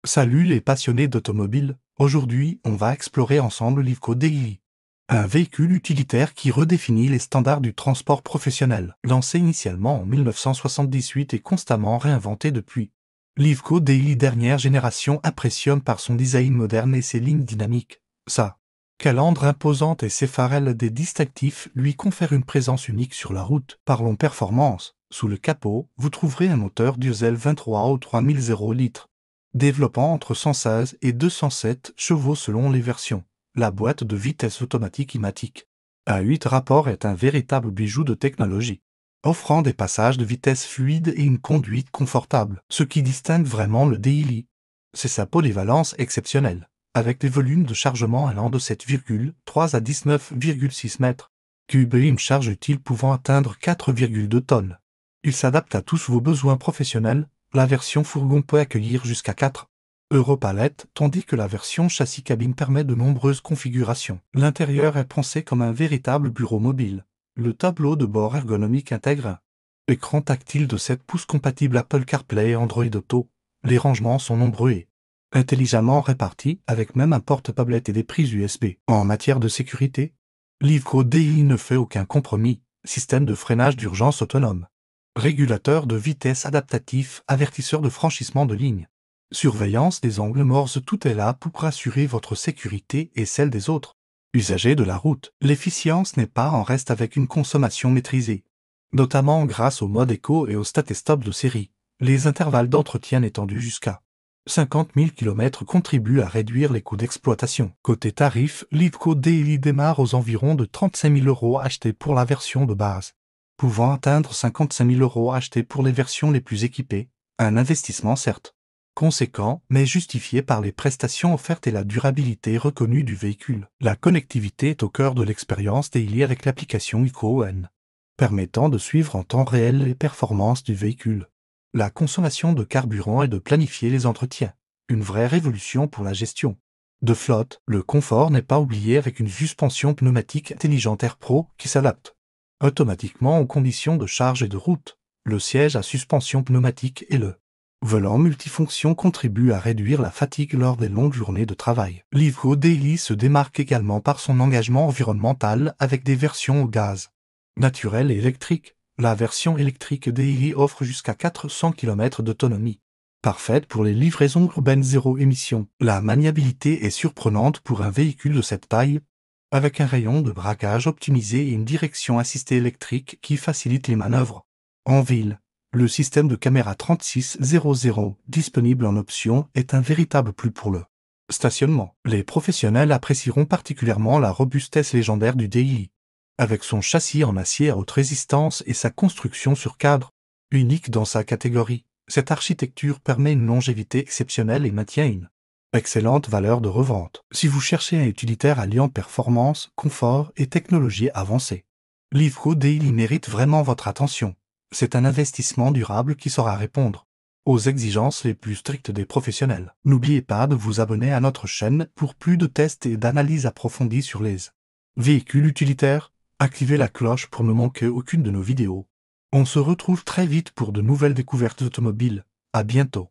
Salut les passionnés d'automobile, aujourd'hui on va explorer ensemble l'Iveco Daily. Un véhicule utilitaire qui redéfinit les standards du transport professionnel. Lancé initialement en 1978 et constamment réinventé depuis. L'Iveco Daily dernière génération impressionne par son design moderne et ses lignes dynamiques. Sa calandre imposante et ses phares LED distinctifs lui confèrent une présence unique sur la route. Parlons performance. Sous le capot, vous trouverez un moteur diesel 23 au 3000 litres, développant entre 116 et 207 chevaux selon les versions. La boîte de vitesse automatique IMATIC à 8 rapports est un véritable bijou de technologie, offrant des passages de vitesse fluides et une conduite confortable. Ce qui distingue vraiment le Daily, c'est sa polyvalence exceptionnelle, avec des volumes de chargement allant de 7,3 à 19,6 mètres cubes et une charge utile pouvant atteindre 4,2 tonnes. Il s'adapte à tous vos besoins professionnels. La version fourgon peut accueillir jusqu'à 4 Europalettes, tandis que la version châssis cabine permet de nombreuses configurations. L'intérieur est pensé comme un véritable bureau mobile. Le tableau de bord ergonomique intègre un écran tactile de 7 pouces compatible Apple CarPlay et Android Auto. Les rangements sont nombreux et intelligemment répartis, avec même un porte-tablette et des prises USB. En matière de sécurité, l'Iveco Daily ne fait aucun compromis. Système de freinage d'urgence autonome, régulateur de vitesse adaptatif, avertisseur de franchissement de ligne, surveillance des angles morts, tout est là pour assurer votre sécurité et celle des autres usagers de la route. L'efficience n'est pas en reste avec une consommation maîtrisée, notamment grâce au mode éco et au start-stop de série. Les intervalles d'entretien étendus jusqu'à 50 000 km contribuent à réduire les coûts d'exploitation. Côté tarif, l'Iveco Daily démarre aux environs de 35 000 € achetés pour la version de base, pouvant atteindre 55 000 € achetés pour les versions les plus équipées. Un investissement certes conséquent, mais justifié par les prestations offertes et la durabilité reconnue du véhicule. La connectivité est au cœur de l'expérience Daily avec l'application IcoON, permettant de suivre en temps réel les performances du véhicule, la consommation de carburant et de planifier les entretiens. Une vraie révolution pour la gestion de flotte. Le confort n'est pas oublié avec une suspension pneumatique intelligente Air Pro qui s'adapte automatiquement aux conditions de charge et de route. Le siège à suspension pneumatique et le volant multifonction contribuent à réduire la fatigue lors des longues journées de travail. L'Iveco Daily se démarque également par son engagement environnemental avec des versions au gaz naturel et électrique. La version électrique Daily offre jusqu'à 400 km d'autonomie, parfaite pour les livraisons urbaines zéro émission. La maniabilité est surprenante pour un véhicule de cette taille, avec un rayon de braquage optimisé et une direction assistée électrique qui facilite les manœuvres en ville. Le système de caméra 3600, disponible en option, est un véritable plus pour le stationnement. Les professionnels apprécieront particulièrement la robustesse légendaire du Daily, avec son châssis en acier à haute résistance et sa construction sur cadre, unique dans sa catégorie. Cette architecture permet une longévité exceptionnelle et maintient une excellente valeur de revente. Si vous cherchez un utilitaire alliant performance, confort et technologie avancée, l'Iveco Daily mérite vraiment votre attention. C'est un investissement durable qui saura répondre aux exigences les plus strictes des professionnels. N'oubliez pas de vous abonner à notre chaîne pour plus de tests et d'analyses approfondies sur les véhicules utilitaires. Activez la cloche pour ne manquer aucune de nos vidéos. On se retrouve très vite pour de nouvelles découvertes automobiles. À bientôt.